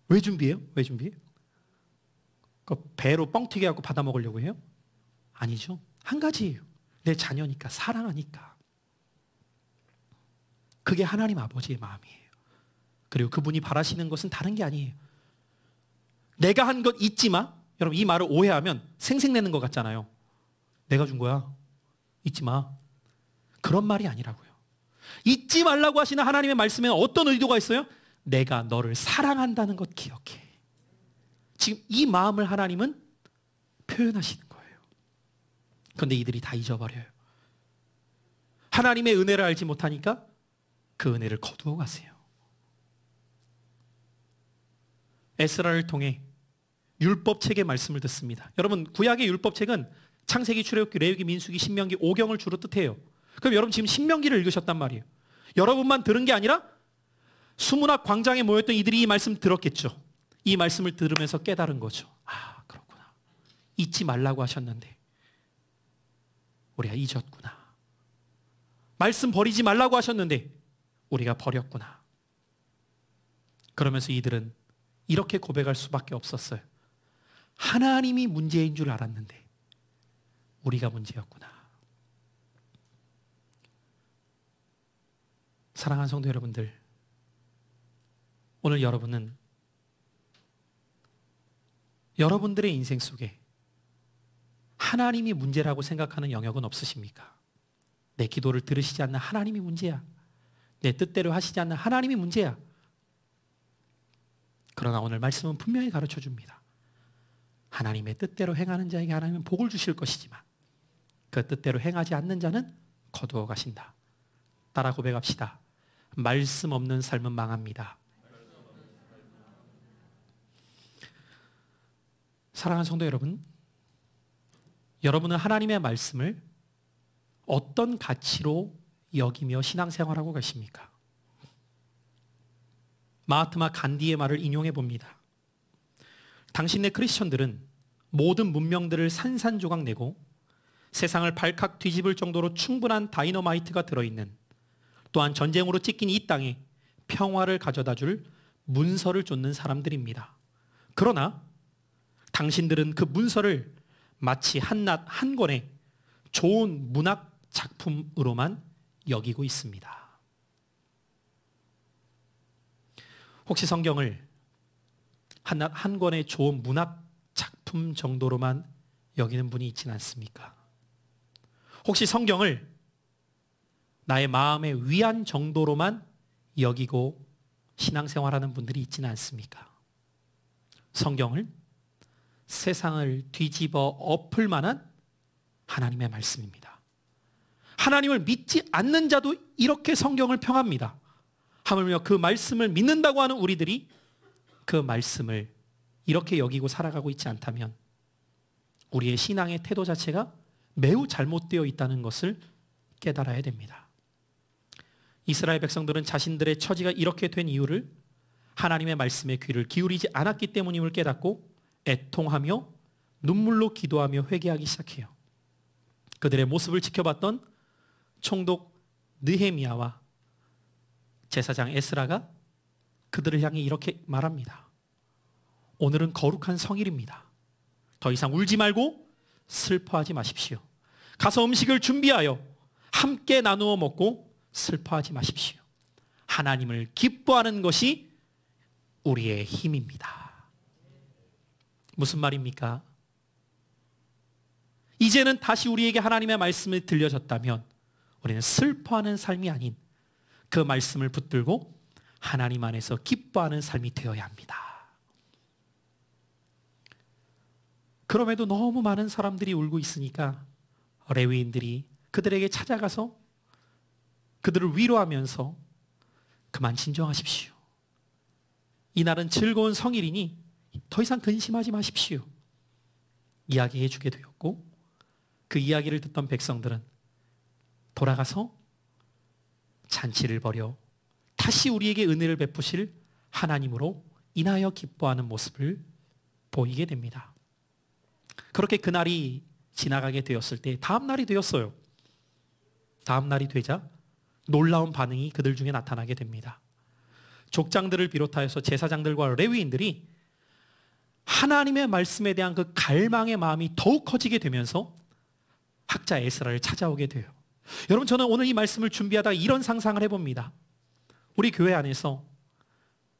왜 준비해요? 왜 준비해요? 그 배로 뻥튀기 하고 받아 먹으려고 해요? 아니죠. 한 가지예요. 내 자녀니까, 사랑하니까. 그게 하나님 아버지의 마음이에요. 그리고 그분이 바라시는 것은 다른 게 아니에요. 내가 한 것 잊지 마. 여러분, 이 말을 오해하면 생색내는 것 같잖아요. 내가 준 거야. 잊지 마. 그런 말이 아니라고요. 잊지 말라고 하시는 하나님의 말씀에는 어떤 의도가 있어요? 내가 너를 사랑한다는 것 기억해. 지금 이 마음을 하나님은 표현하시는 거예요. 그런데 이들이 다 잊어버려요. 하나님의 은혜를 알지 못하니까 그 은혜를 거두어 가세요. 에스라를 통해 율법책의 말씀을 듣습니다. 여러분, 구약의 율법책은 창세기, 출애굽기, 레위기, 민수기, 신명기, 오경을 주로 뜻해요. 그럼 여러분 지금 신명기를 읽으셨단 말이에요. 여러분만 들은 게 아니라 수문학 광장에 모였던 이들이 이 말씀 들었겠죠. 이 말씀을 들으면서 깨달은 거죠. 아, 그렇구나. 잊지 말라고 하셨는데 우리가 잊었구나. 말씀 버리지 말라고 하셨는데 우리가 버렸구나. 그러면서 이들은 이렇게 고백할 수밖에 없었어요. 하나님이 문제인 줄 알았는데 우리가 문제였구나. 사랑하는 성도 여러분들, 오늘 여러분은 여러분들의 인생 속에 하나님이 문제라고 생각하는 영역은 없으십니까? 내 기도를 들으시지 않는 하나님이 문제야. 내 뜻대로 하시지 않는 하나님이 문제야. 그러나 오늘 말씀은 분명히 가르쳐 줍니다. 하나님의 뜻대로 행하는 자에게 하나님은 복을 주실 것이지만 그 뜻대로 행하지 않는 자는 거두어 가신다. 따라 고백합시다. 말씀 없는 삶은 망합니다. 사랑하는 성도 여러분, 여러분은 하나님의 말씀을 어떤 가치로 여기며 신앙생활하고 계십니까? 마하트마 간디의 말을 인용해 봅니다. 당신네 크리스천들은 모든 문명들을 산산조각 내고 세상을 발칵 뒤집을 정도로 충분한 다이너마이트가 들어있는, 또한 전쟁으로 찢긴 이 땅에 평화를 가져다 줄 문서를 쫓는 사람들입니다. 그러나 당신들은 그 문서를 마치 한낱 한 권의 좋은 문학 작품으로만 여기고 있습니다. 혹시 성경을 한낱 한 권의 좋은 문학 작품 정도로만 여기는 분이 있지는 않습니까? 혹시 성경을 나의 마음의 위안 정도로만 여기고 신앙생활하는 분들이 있지는 않습니까? 성경을 세상을 뒤집어 엎을 만한 하나님의 말씀입니다. 하나님을 믿지 않는 자도 이렇게 성경을 평합니다. 하물며 그 말씀을 믿는다고 하는 우리들이 그 말씀을 이렇게 여기고 살아가고 있지 않다면 우리의 신앙의 태도 자체가 매우 잘못되어 있다는 것을 깨달아야 됩니다. 이스라엘 백성들은 자신들의 처지가 이렇게 된 이유를 하나님의 말씀에 귀를 기울이지 않았기 때문임을 깨닫고 애통하며 눈물로 기도하며 회개하기 시작해요. 그들의 모습을 지켜봤던 총독 느헤미야와 제사장 에스라가 그들을 향해 이렇게 말합니다. 오늘은 거룩한 성일입니다. 더 이상 울지 말고 슬퍼하지 마십시오. 가서 음식을 준비하여 함께 나누어 먹고 슬퍼하지 마십시오. 하나님을 기뻐하는 것이 우리의 힘입니다. 무슨 말입니까? 이제는 다시 우리에게 하나님의 말씀이 들려졌다면 우리는 슬퍼하는 삶이 아닌 그 말씀을 붙들고 하나님 안에서 기뻐하는 삶이 되어야 합니다. 그럼에도 너무 많은 사람들이 울고 있으니까 레위인들이 그들에게 찾아가서 그들을 위로하면서 그만 진정하십시오. 이날은 즐거운 성일이니 더 이상 근심하지 마십시오. 이야기해 주게 되었고 그 이야기를 듣던 백성들은 돌아가서 잔치를 벌여 다시 우리에게 은혜를 베푸실 하나님으로 인하여 기뻐하는 모습을 보이게 됩니다. 그렇게 그날이 지나가게 되었을 때 다음 날이 되었어요. 다음 날이 되자 놀라운 반응이 그들 중에 나타나게 됩니다. 족장들을 비롯하여서 제사장들과 레위인들이 하나님의 말씀에 대한 그 갈망의 마음이 더욱 커지게 되면서 학자 에스라를 찾아오게 돼요. 여러분, 저는 오늘 이 말씀을 준비하다가 이런 상상을 해봅니다. 우리 교회 안에서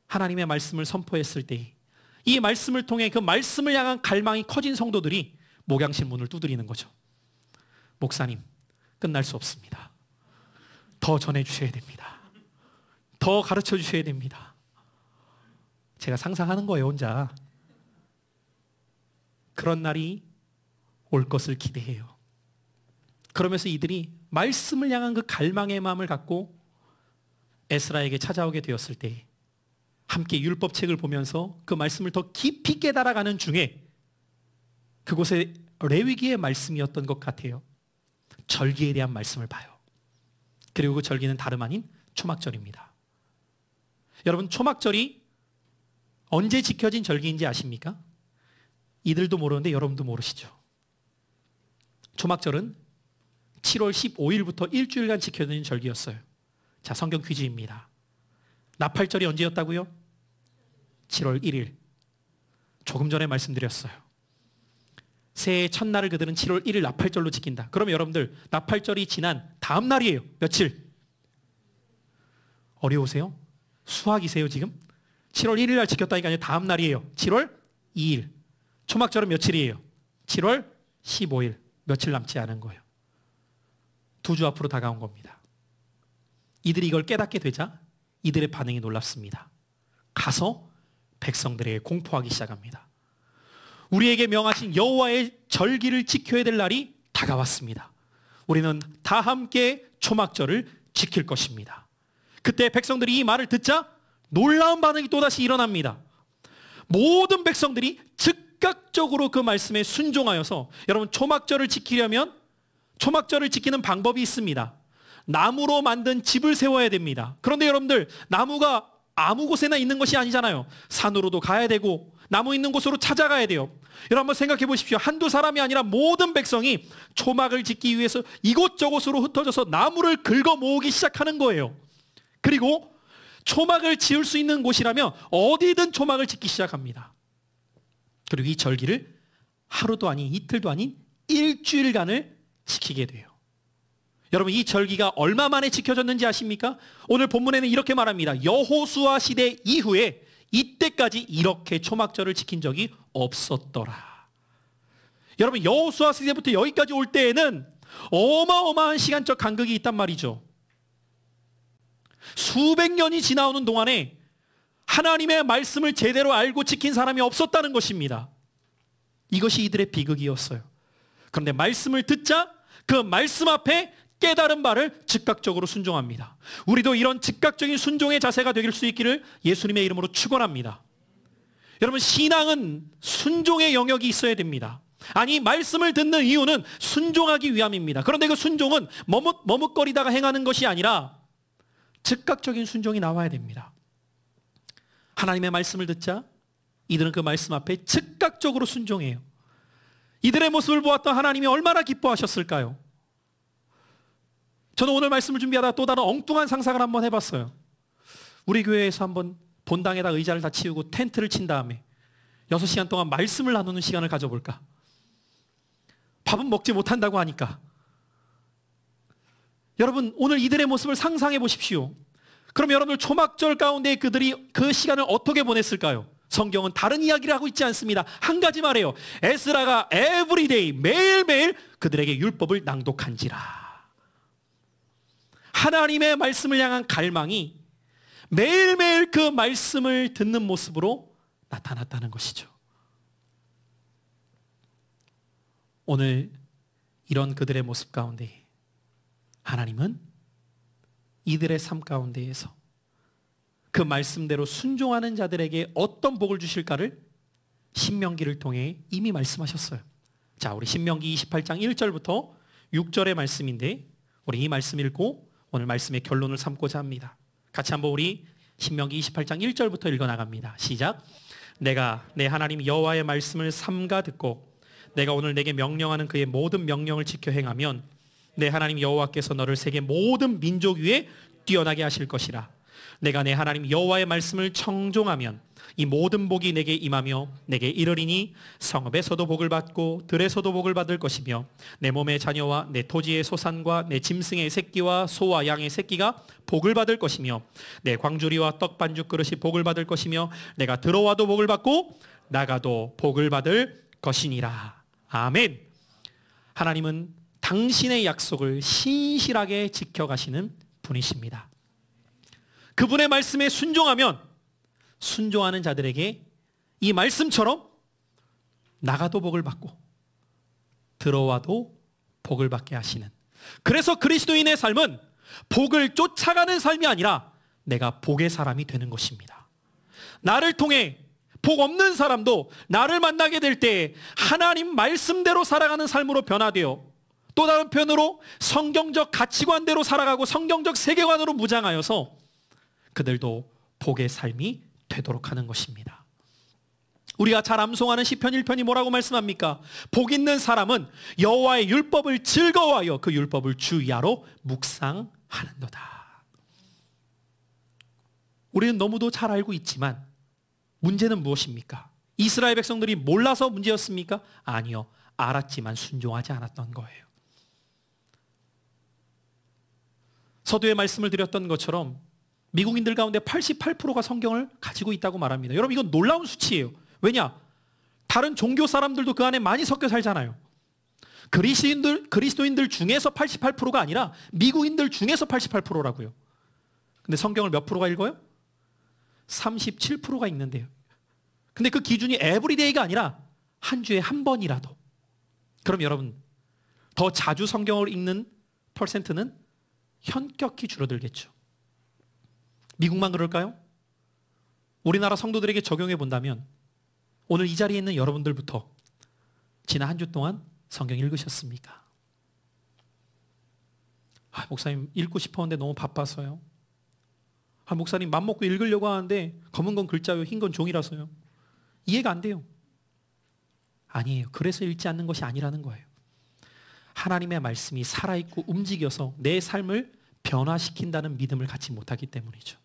하나님의 말씀을 선포했을 때 이 말씀을 통해 그 말씀을 향한 갈망이 커진 성도들이 목양실 문을 두드리는 거죠. 목사님, 끝날 수 없습니다. 더 전해주셔야 됩니다. 더 가르쳐 주셔야 됩니다. 제가 상상하는 거예요, 혼자. 그런 날이 올 것을 기대해요. 그러면서 이들이 말씀을 향한 그 갈망의 마음을 갖고 에스라에게 찾아오게 되었을 때 함께 율법책을 보면서 그 말씀을 더 깊이 깨달아가는 중에 그곳에 레위기의 말씀이었던 것 같아요. 절기에 대한 말씀을 봐요. 그리고 그 절기는 다름 아닌 초막절입니다. 여러분, 초막절이 언제 지켜진 절기인지 아십니까? 이들도 모르는데 여러분도 모르시죠. 초막절은 7월 15일부터 일주일간 지켜진 절기였어요. 자, 성경 퀴즈입니다. 나팔절이 언제였다고요? 7월 1일. 조금 전에 말씀드렸어요. 새해 첫날을 그들은 7월 1일 나팔절로 지킨다. 그러면 여러분들 나팔절이 지난 다음 날이에요. 며칠? 어려우세요? 수학이세요 지금? 7월 1일 날 지켰다니까 아니라 다음 날이에요. 7월 2일. 초막절은 며칠이에요? 7월 15일. 며칠 남지 않은 거예요. 2주 앞으로 다가온 겁니다. 이들이 이걸 깨닫게 되자 이들의 반응이 놀랍습니다. 가서 백성들에게 공포하기 시작합니다. 우리에게 명하신 여호와의 절기를 지켜야 될 날이 다가왔습니다. 우리는 다 함께 초막절을 지킬 것입니다. 그때 백성들이 이 말을 듣자 놀라운 반응이 또다시 일어납니다. 모든 백성들이 즉각적으로 그 말씀에 순종하여서, 여러분, 초막절을 지키려면 초막절을 지키는 방법이 있습니다. 나무로 만든 집을 세워야 됩니다. 그런데 여러분들, 나무가 아무 곳에나 있는 것이 아니잖아요. 산으로도 가야 되고 나무 있는 곳으로 찾아가야 돼요. 여러분 한번 생각해 보십시오. 한두 사람이 아니라 모든 백성이 초막을 짓기 위해서 이곳저곳으로 흩어져서 나무를 긁어 모으기 시작하는 거예요. 그리고 초막을 지을 수 있는 곳이라면 어디든 초막을 짓기 시작합니다. 그리고 이 절기를 하루도 아닌 이틀도 아닌 일주일간을 지키게 돼요. 여러분, 이 절기가 얼마 만에 지켜졌는지 아십니까? 오늘 본문에는 이렇게 말합니다. 여호수아 시대 이후에 이때까지 이렇게 초막절을 지킨 적이 없었더라. 여러분, 여호수아 시대부터 여기까지 올 때에는 어마어마한 시간적 간극이 있단 말이죠. 수백 년이 지나오는 동안에 하나님의 말씀을 제대로 알고 지킨 사람이 없었다는 것입니다. 이것이 이들의 비극이었어요. 그런데 말씀을 듣자 그 말씀 앞에 깨달은 바를 즉각적으로 순종합니다. 우리도 이런 즉각적인 순종의 자세가 되길 수 있기를 예수님의 이름으로 축원합니다. 여러분, 신앙은 순종의 영역이 있어야 됩니다. 아니, 말씀을 듣는 이유는 순종하기 위함입니다. 그런데 그 순종은 머뭇거리다가 행하는 것이 아니라 즉각적인 순종이 나와야 됩니다. 하나님의 말씀을 듣자 이들은 그 말씀 앞에 즉각적으로 순종해요. 이들의 모습을 보았던 하나님이 얼마나 기뻐하셨을까요? 저는 오늘 말씀을 준비하다가 또 다른 엉뚱한 상상을 한번 해봤어요. 우리 교회에서 한번 본당에다 의자를 다 치우고 텐트를 친 다음에 6시간 동안 말씀을 나누는 시간을 가져볼까? 밥은 먹지 못한다고 하니까. 여러분, 오늘 이들의 모습을 상상해 보십시오. 그럼 여러분들 초막절 가운데 그들이 그 시간을 어떻게 보냈을까요? 성경은 다른 이야기를 하고 있지 않습니다. 한 가지 말해요. 에스라가 에브리데이, 매일매일 그들에게 율법을 낭독한지라. 하나님의 말씀을 향한 갈망이 매일매일 그 말씀을 듣는 모습으로 나타났다는 것이죠. 오늘 이런 그들의 모습 가운데 하나님은 이들의 삶 가운데에서 그 말씀대로 순종하는 자들에게 어떤 복을 주실까를 신명기를 통해 이미 말씀하셨어요. 자, 우리 신명기 28장 1절부터 6절의 말씀인데 우리 이 말씀 읽고 오늘 말씀의 결론을 삼고자 합니다. 같이 한번 우리 신명기 28장 1절부터 읽어나갑니다. 시작. 내가 내 하나님 여호와의 말씀을 삼가 듣고 내가 오늘 내게 명령하는 그의 모든 명령을 지켜 행하면 내 하나님 여호와께서 너를 세계 모든 민족 위에 뛰어나게 하실 것이라. 내가 내 하나님 여호와의 말씀을 청종하면 이 모든 복이 내게 임하며 내게 이르리니 성읍에서도 복을 받고 들에서도 복을 받을 것이며 내 몸의 자녀와 내 토지의 소산과 내 짐승의 새끼와 소와 양의 새끼가 복을 받을 것이며 내 광주리와 떡반죽 그릇이 복을 받을 것이며 내가 들어와도 복을 받고 나가도 복을 받을 것이니라. 아멘. 하나님은 당신의 약속을 신실하게 지켜가시는 분이십니다. 그분의 말씀에 순종하면 순종하는 자들에게 이 말씀처럼 나가도 복을 받고 들어와도 복을 받게 하시는, 그래서 그리스도인의 삶은 복을 쫓아가는 삶이 아니라 내가 복의 사람이 되는 것입니다. 나를 통해 복 없는 사람도 나를 만나게 될 때 하나님 말씀대로 살아가는 삶으로 변화되어 또 다른 편으로 성경적 가치관대로 살아가고 성경적 세계관으로 무장하여서 그들도 복의 삶이 되도록 하는 것입니다. 우리가 잘 암송하는 시편 1편이 뭐라고 말씀합니까? 복 있는 사람은 여호와의 율법을 즐거워하여 그 율법을 주야로 묵상하는도다. 우리는 너무도 잘 알고 있지만 문제는 무엇입니까? 이스라엘 백성들이 몰라서 문제였습니까? 아니요. 알았지만 순종하지 않았던 거예요. 서두에 말씀을 드렸던 것처럼 미국인들 가운데 88%가 성경을 가지고 있다고 말합니다. 여러분, 이건 놀라운 수치예요. 왜냐? 다른 종교 사람들도 그 안에 많이 섞여 살잖아요. 그리스도인들 중에서 88%가 아니라 미국인들 중에서 88%라고요. 근데 성경을 몇 프로가 읽어요? 37%가 읽는데요. 근데 그 기준이 에브리데이가 아니라 한 주에 한 번이라도. 그럼 여러분, 더 자주 성경을 읽는 퍼센트는 현격히 줄어들겠죠. 미국만 그럴까요? 우리나라 성도들에게 적용해 본다면 오늘 이 자리에 있는 여러분들부터 지난 한 주 동안 성경 읽으셨습니까? 목사님 읽고 싶었는데 너무 바빠서요. 목사님 맘먹고 읽으려고 하는데 검은 건 글자요 흰 건 종이라서요. 이해가 안 돼요. 아니에요. 그래서 읽지 않는 것이 아니라는 거예요. 하나님의 말씀이 살아있고 움직여서 내 삶을 변화시킨다는 믿음을 갖지 못하기 때문이죠.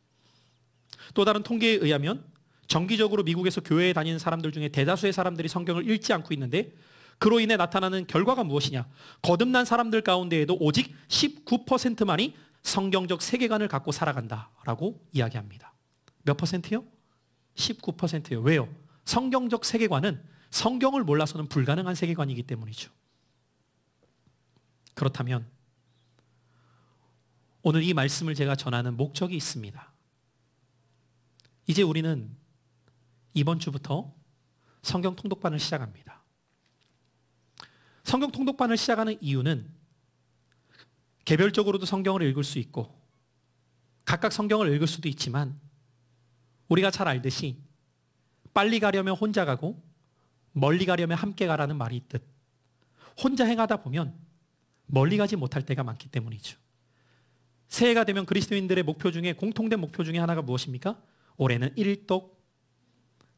또 다른 통계에 의하면 정기적으로 미국에서 교회에 다니는 사람들 중에 대다수의 사람들이 성경을 읽지 않고 있는데 그로 인해 나타나는 결과가 무엇이냐? 거듭난 사람들 가운데에도 오직 19%만이 성경적 세계관을 갖고 살아간다라고 이야기합니다. 몇 퍼센트요? 19%요. 왜요? 성경적 세계관은 성경을 몰라서는 불가능한 세계관이기 때문이죠. 그렇다면 오늘 이 말씀을 제가 전하는 목적이 있습니다. 이제 우리는 이번 주부터 성경 통독반을 시작합니다. 성경 통독반을 시작하는 이유는 개별적으로도 성경을 읽을 수 있고 각각 성경을 읽을 수도 있지만 우리가 잘 알듯이 빨리 가려면 혼자 가고 멀리 가려면 함께 가라는 말이 있듯 혼자 행하다 보면 멀리 가지 못할 때가 많기 때문이죠. 새해가 되면 그리스도인들의 목표 중에 공통된 목표 중에 하나가 무엇입니까? 올해는 1떡,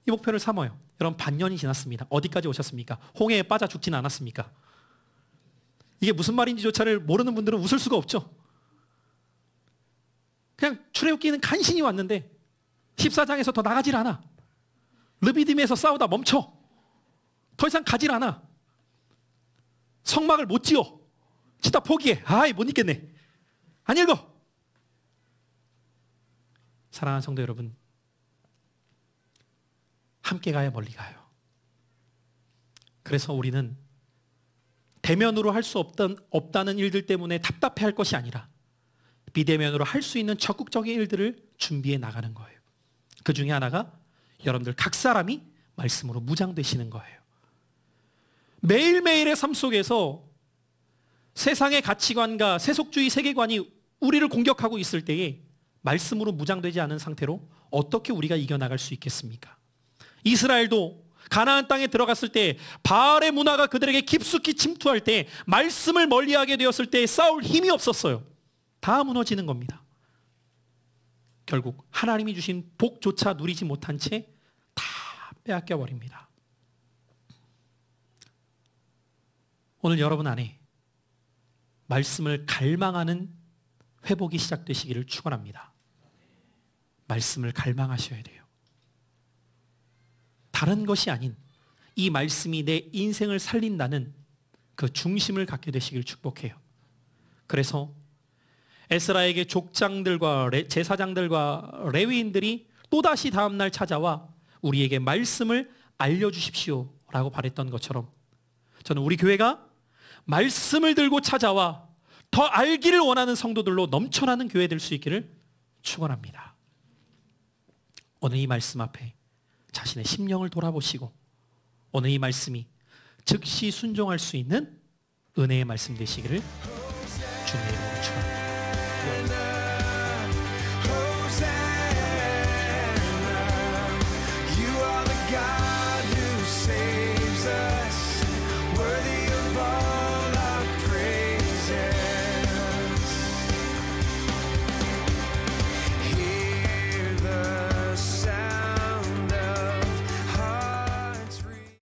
이 목표를 삼아요. 여러분, 반년이 지났습니다. 어디까지 오셨습니까? 홍해에 빠져 죽지는 않았습니까? 이게 무슨 말인지조차를 모르는 분들은 웃을 수가 없죠. 그냥 출애굽기는 간신히 왔는데 14장에서 더 나가질 않아. 르비딤에서 싸우다 멈춰. 더 이상 가질 않아. 성막을 못 지어. 짓다 포기해. 아이, 못 읽겠네. 안 읽어. 사랑하는 성도 여러분, 함께 가야 멀리 가요. 그래서 우리는 대면으로 할 수 없다는 일들 때문에 답답해할 것이 아니라 비대면으로 할 수 있는 적극적인 일들을 준비해 나가는 거예요. 그 중에 하나가 여러분들 각 사람이 말씀으로 무장되시는 거예요. 매일매일의 삶 속에서 세상의 가치관과 세속주의 세계관이 우리를 공격하고 있을 때에 말씀으로 무장되지 않은 상태로 어떻게 우리가 이겨나갈 수 있겠습니까? 이스라엘도 가나안 땅에 들어갔을 때 바알의 문화가 그들에게 깊숙이 침투할 때 말씀을 멀리하게 되었을 때 싸울 힘이 없었어요. 다 무너지는 겁니다. 결국 하나님이 주신 복조차 누리지 못한 채 다 빼앗겨 버립니다. 오늘 여러분 안에 말씀을 갈망하는 회복이 시작되시기를 축원합니다. 말씀을 갈망하셔야 돼요. 다른 것이 아닌 이 말씀이 내 인생을 살린다는 그 중심을 갖게 되시길 축복해요. 그래서 에스라에게 족장들과 제사장들과 레위인들이 또다시 다음날 찾아와 우리에게 말씀을 알려주십시오 라고 바랬던 것처럼 저는 우리 교회가 말씀을 들고 찾아와 더 알기를 원하는 성도들로 넘쳐나는 교회 될 수 있기를 축원합니다. 오늘 이 말씀 앞에 자신의 심령을 돌아보시고 오늘 이 말씀이 즉시 순종할 수 있는 은혜의 말씀 되시기를 주님의